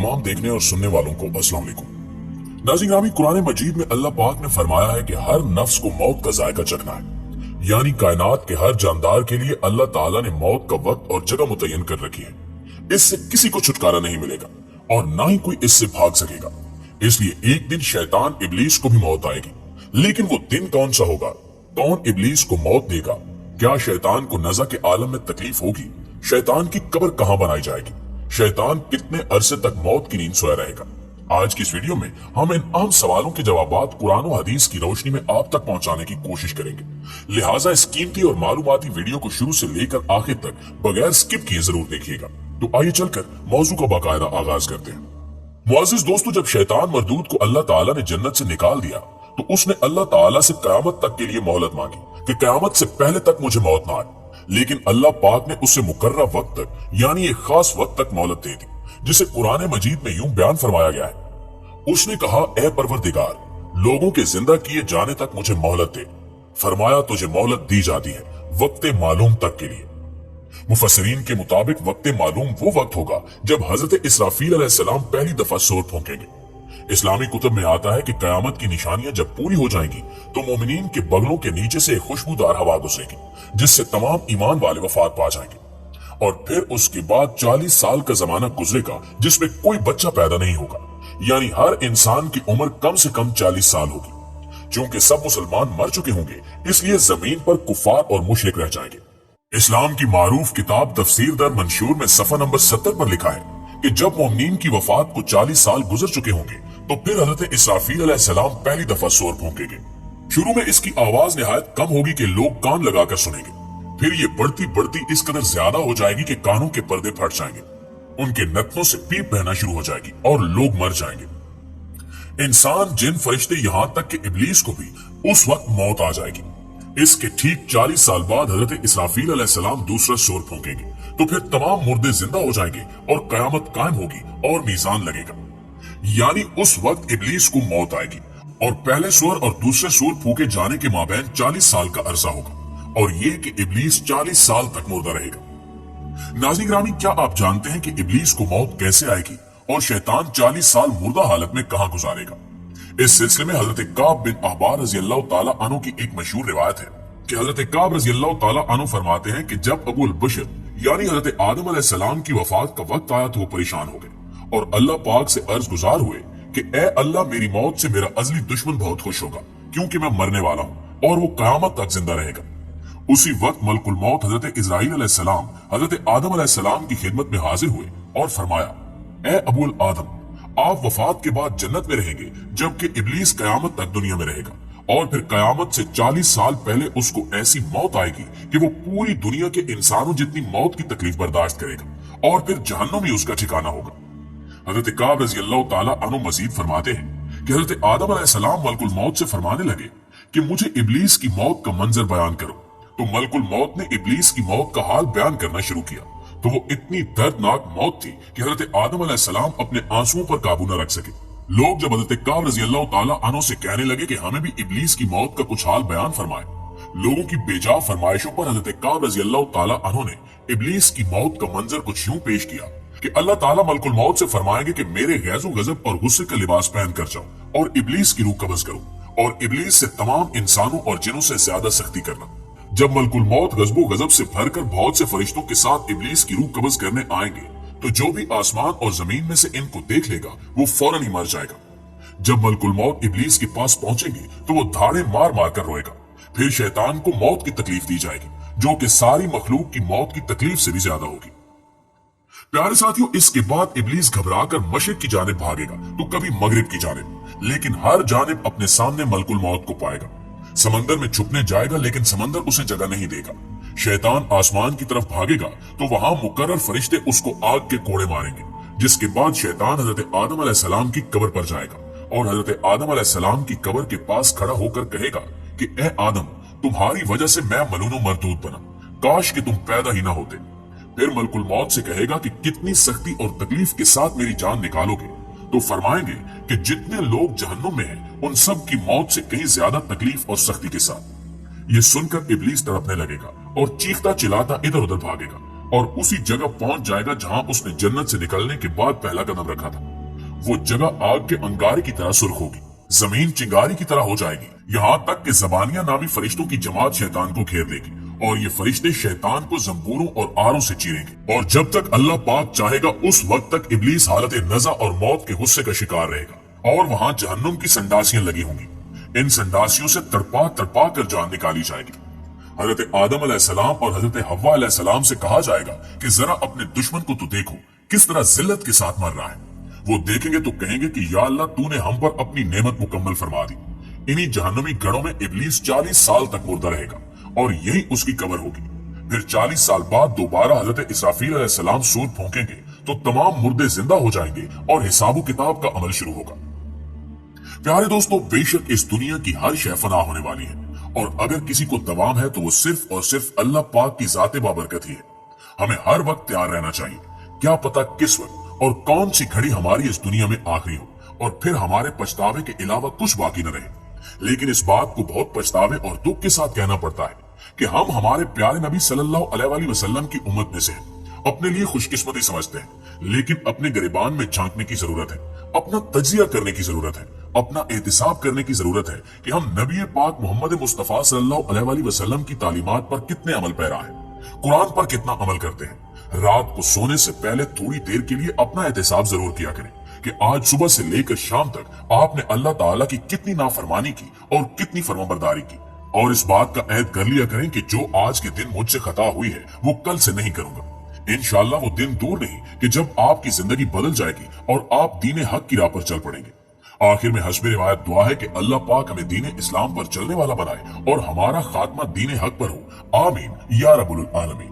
तमाम देखने और सुनने वालों को अस्सलाम वालेकुम। नाज़रीन ग्रामी, कुरान मजीद में अल्लाह पाक ने फरमाया है कि हर नफ्स को मौत का जायका चखना है। यानी कायनात के हर जानदार के लिए अल्लाह ताला ने मौत का वक्त और जगह मुतय्यन कर रखी है। इससे किसी को छुटकारा नहीं मिलेगा और ना ही कोई इससे भाग सकेगा। इसलिए एक दिन शैतान इब्लीस को भी मौत आएगी, लेकिन वो दिन कौन सा होगा? कौन इब्लीस को मौत देगा? क्या शैतान को नज़ा के आलम में तकलीफ होगी? शैतान की कब्र कहाँ बनाई जाएगी? शैतान कितने अरसे तक मौत की नींद सोया रहेगा? आज की इस वीडियो में हम इन अहम सवालों के जवाबात कुरान और हदीस की रोशनी में आप तक पहुंचाने की कोशिश करेंगे। लिहाजा इस कीमती और मालूमाती वीडियो को शुरू से लेकर आखिर तक बगैर स्किप किए जरूर देखिएगा। तो आइए चलकर मौजू का बाकायदा आगाज करते हैं। मुअज़्ज़िज़ दोस्तों, जब शैतान मरदूद को अल्लाह ताला ने जन्नत से निकाल दिया तो उसने अल्लाह ताला से कयामत तक के लिए मोहलत मांगी कि कयामत से पहले तक मुझे मौत ना आए। लेकिन अल्लाह पाक ने उससे मुकर्रर वक्त तक यानी एक खास वक्त तक मोहलत दे दी, जिसे कुरान मजीद में यूं बयान फरमाया गया है। उसने कहा, ए परवरदिगार, लोगों के जिंदा किए जाने तक मुझे मोहलत दे। फरमाया, तुझे मोहलत दी जाती है वक्ते मालूम तक के लिए। मुफस्सिरीन के मुताबिक वक्ते मालूम वो वक्त होगा जब हजरत इसराफील अलैहिस्सलाम पहली दफा सूर फूंकेंगे। इस्लामी कुतुब में आता है कि कयामत की निशानियां जब पूरी हो जाएंगी तो मोमिनीन के बगलों के नीचे से एक खुशबूदार हवा गुजरेगी, जिससे तमाम ईमान वाले वफात पा जाएंगे। और फिर उसके बाद 40 साल का जमाना गुजरेगा जिसमें कोई बच्चा पैदा नहीं होगा, यानी हर इंसान की उम्र कम से कम 40 साल होगी। चूंकि सब मुसलमान मर चुके होंगे, इसलिए जमीन पर कुफार और मुशरिक रह जाएंगे। इस्लाम की मारूफ किताब तफसीर दर मंशूर में सफा नंबर 70 पर लिखा है कि जब मोमिनीन की वफात को 40 साल गुजर चुके होंगे तो फिर हजरत इसराफील अलैहिस्सलाम पहली दफा सूर फूंकेंगे। शुरू में इसकी आवाज निहायत कम होगी कि लोग कान लगाकर सुनेंगे। फिर ये बढ़ती बढ़ती इस कदर ज्यादा हो जाएगी कि कानों के पर्दे फट जाएंगे, उनके नथनों से पीप बहना शुरू हो जाएगी और लोग मर जाएंगे। इंसान, जिन, फरिश्ते, यहाँ तक कि इब्लीस को भी उस वक्त मौत आ जाएगी। इसके ठीक 40 साल बाद हजरत इसराफील अलैहिस्सलाम दूसरा सूर फूंकेंगे तो फिर तमाम मुर्दे जिंदा हो जाएंगे और कयामत कायम होगी और मीजान लगेगा। यानी उस वक्त इब्लीस को मौत आएगी और पहले सूर और दूसरे सूर फूके जाने के माबैन 40 साल का अरसा होगा, और ये कि इब्लीस 40 साल तक मुर्दा रहेगा। नाज़रीन ग्रामी, क्या आप जानते हैं कि इब्लीस को मौत कैसे आएगी और शैतान 40 साल मुर्दा हालत में कहां गुजारेगा? इस सिलसिले में हजरत काब बिन अहबार रज़ियल्लाहु ताला अन्हु की एक मशहूर रिवायत है कि हजरत काब रज़ियल्लाहु ताला अन्हु फरमाते हैं कि जब अबुल बशर यानी हजरत आदम अलैहिस्सलाम की वफात का वक्त आया तो वो परेशान हो गए और अल्लाह पाक से अर्ज गुजार हुए कि ए अल्लाह, मेरी मौत से मेरा अजली दुश्मन बहुत खुश होगा क्योंकि मैं मरने वाला हूँ और वो कयामत तक जिंदा रहेगा। उसी वक्त मलकुल मौत हजरत इज़राइल अलैहिस्सलाम हजरत आदम अलैहिस्सलाम की खिदमत में हाजिर हुए और फरमाया, ए अबुल आदम, आप वफात के बाद जन्नत में रहेंगे जबकि इब्लीस कयामत तक दुनिया में रहेगा, और फिर कयामत से 40 साल पहले उसको ऐसी मौत आएगी कि वो पूरी दुनिया के इंसानों जितनी मौत की तकलीफ बर्दाश्त करेगा और फिर जहन्नुम ही उसका ठिकाना होगा। हजरत काब रज़ियल्लाहु ताला अन्हु मजीद फरमाते हैं कि हजरत आदम अलैहिस्सलाम मलकुल मौत से फरमाने लगे कि मुझे इब्लीस की मौत का मंजर बयान करो। तो मलकुल मौत ने इब्लीस की मौत का हाल बयान करना शुरू किया तो वो इतनी दर्दनाक मौत थी कि हजरत आदम अलैहिस्सलाम अपने आंसुओं पर काबू न रख सके। लोग जब हजरत काब रज़ियल्लाहु ताला अन्हु से कहने लगे कि हमें भी इब्लीस की मौत का कुछ हाल बयान फरमाए, लोगों की बेजा फरमाइशों पर हजरत काब रज़ियल्लाहु ताला अन्हु ने इब्लीस की मौत का मंजर कुछ यूं पेश किया कि अल्लाह ताला मलकुल मौत से फरमाएंगे कि मेरे गैज़ो गजब और गुस्से का लिबास पहन कर जाओ और इब्लीस की रूह कब्ज करो और इब्लीस से तमाम इंसानों और जिनों से ज्यादा सख्ती करना। जब मलकुल मौत गजबो गजब से भरकर बहुत से फरिश्तों के साथ इब्लीस की रूह कब्ज करने आएंगे तो जो भी आसमान और जमीन में से इनको देख लेगा वो फौरन ही मर जाएगा। जब मलकुल मौत इब्लीस के पास पहुंचेंगे तो वो धाड़े मार मार कर रोएगा। फिर शैतान को मौत की तकलीफ दी जाएगी जो कि सारी मखलूक की मौत की तकलीफ से भी ज्यादा होगी। प्यारे साथियों, इसके बाद इब्लीस घबराकर मशरिक की जानिब भागेगा तो कभी मगरिब की जानिब, लेकिन हर जानिब अपने सामने मलकुल मौत को पाएगा। समंदर में छुपने जाएगा लेकिन समंदर उसे जगह नहीं देगा। शैतान आसमान की तरफ भागेगा तो वहां मुकर्रर फरिश्ते उसको आग के कोड़े मारेंगे, जिसके बाद शैतान हजरत आदम अलैहिस्सलाम की कब्र पर जाएगा और हजरत आदम अलैहिस्सलाम की कब्र के पास खड़ा होकर कहेगा कि ए आदम, तुम्हारी वजह से मैं मलूनो मरदूद बना, काश कि तुम पैदा ही ना होते। फिर मलकुल मौत से कहेगा कि कितनी सख्ती और तकलीफ के साथ मेरी जान निकालोगे, तो फरमाएंगे कि जितने लोग जहन्नुम में हैं उन सब की मौत से कहीं ज्यादा तकलीफ और सख्ती के साथ। ये सुनकर इब्लीस तड़पने लगेगा और चीखता चिल्लाता इधर उधर भागेगा और उसी जगह पहुंच जाएगा जहां उसने जन्नत से निकलने के बाद पहला कदम रखा था। वो जगह आग के अंगारे की तरह सुर्ख होगी, जमीन चिंगारी की तरह हो जाएगी, यहाँ तक कि ज़बानिया नामी फरिश्तों की जमात शैतान को घेर लेगी और ये फरिश्ते शैतान को जंबूरों और आरों से चीरेंगे। और जब तक अल्लाह पाक चाहेगा उस वक्त तक इब्लीस हालत नज़ा और मौत के गुस्से का शिकार रहेगा और वहां जहन्नुम की संडासियां लगी होंगी। इन संडासियों से तड़पा तड़पा कर जान निकाली जाएगी। हजरत आदम अलैहिस्सलाम और हजरत हव्वा अलैहिस्सलाम से कहा जाएगा कि जरा अपने दुश्मन को तो देखो किस तरह जिल्लत के साथ मर रहा है। वो देखेंगे तो कहेंगे कि या अल्लाह तूने हम पर अपनी नेमत मुकम्मल फरमा दी। इन्हीं जहन्नुमी गढ़ों में इब्लीस 40 साल तक मुर्दा रहेगा और यही उसकी कब्र होगी। फिर 40 साल बाद दोबारा हजरत इसराफील अलैहिस्सलाम सूर फूंकेंगे तो तमाम मुर्दे जिंदा हो जाएंगे और हिसाबो किताब का अमल शुरू होगा। प्यारे दोस्तों, बेशक इस दुनिया की हर शय फना होने वाली है और अगर किसी को दवाम है तो वो सिर्फ और सिर्फ अल्लाह पाक की जाते बाबरकत ही है। हमें हर वक्त तैयार रहना चाहिए, क्या पता किस वक्त और कौन सी घड़ी हमारी इस दुनिया में आखिरी हो और फिर हमारे पछतावे के अलावा कुछ बाकी न रहे। लेकिन इस बात को बहुत पछतावे और दुख के साथ कहना पड़ता है कि हम हमारे प्यारे नबी सल्लल्लाहु अलैहि वसल्लम की उम्मत में से हैं। अपने लिए खुशकिस्मती समझते हैं, लेकिन अपने गिरबान में झांकने की जरूरत है, अपना तजिया करने की जरूरत है, अपना एहतिसाब करने की जरूरत है कि हम नबी पाक मोहम्मद मुस्तफा सल्लल्लाहु अलैहि वसल्लम की तालीमात पर कितने अमल पैरा है, कुरान पर कितना अमल करते हैं। रात को सोने से पहले थोड़ी देर के लिए अपना एहतिसाब जरूर किया करें कि आज सुबह से लेकर शाम तक आपने अल्लाह ताला की कितनी नाफरमानी की और कितनी फरमाबरदारी की, और इस बात का अहद कर लिया करें कि जो आज के दिन मुझसे खता हुई है वो कल से नहीं करूंगा। इंशाअल्लाह वो दिन दूर नहीं कि जब आपकी जिंदगी बदल जाएगी और आप दीने हक की राह पर चल पड़ेंगे। आखिर में हस्बे रिवायत दुआ है कि अल्लाह पाक हमें दीने इस्लाम पर चलने वाला बनाए और हमारा खात्मा दीने हक पर हो। आमीन या रब्बुल आलमीन।